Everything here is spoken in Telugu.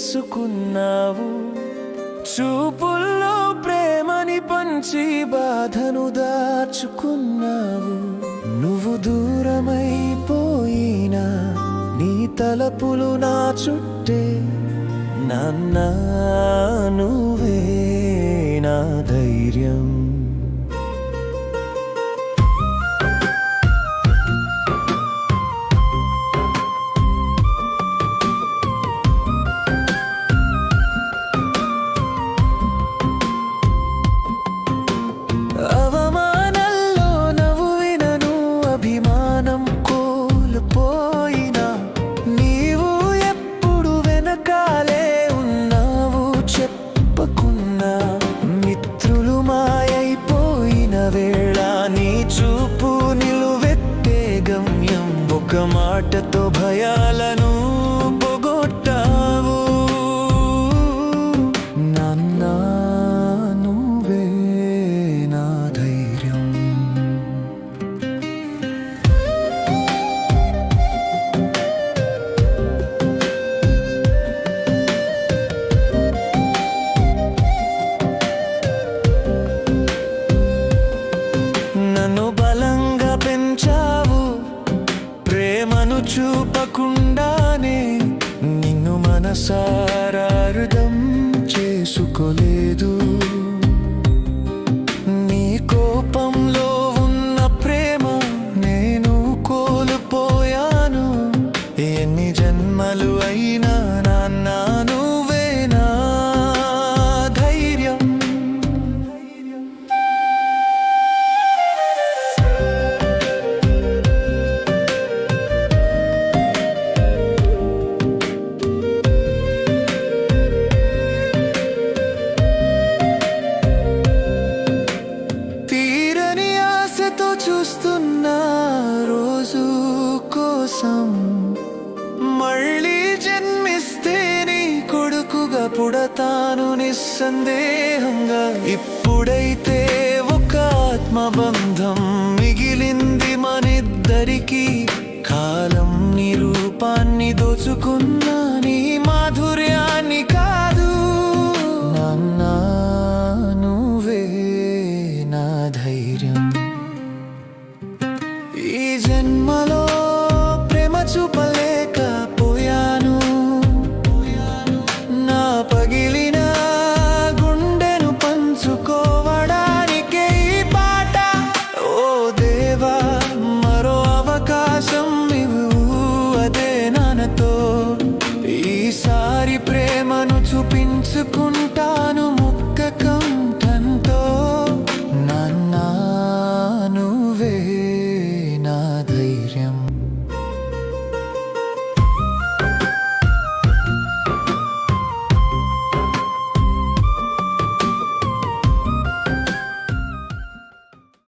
చేసుకున్నావు. చూపుల్లో ప్రేమని పంచి బాధను దాచుకున్నావు. నువ్వు దూరమైపోయినా నీ తలపులు నా చుట్టే. నాన్న నువ్వే నా ధైర్యం. అవమానంలో నవ్వినను అభిమానం కోల్పోయినా నీవు ఎప్పుడు వెనకాలే ఉన్నావు చెప్పకున్నా. మిత్రులు మాయైపోయిన వేళ నీ చూపు నిలువెత్తే గమ్యం. ఒక మాటతో భయాలను పోగొట్టావు. నాన్న నువ్వే నా ధైర్యం. నన్ను బలంగా పెంచావు. ప్రేమను చూపకుండానే నిన్ను మనసారా అర్థం చేసుకోలేదు. నీ కోపంలో ఉన్న ప్రేమ నేను కోల్పోయాను. ఎన్ని జన్మలు అయినా నాన్న నువ్వే నా ధైర్యం. తీరని ఆశతో చూస్తున్నా రోజు కోసం. మళ్ళీ జన్మిస్తే నీ కొడుకుగా పుడతాను నిస్సందేహంగా. ఇప్పుడైతే ఒక ఆత్మబంధం మిగిలింది మనిద్దరికీ. కాలం నీ రూపాన్ని దోచుకున్నా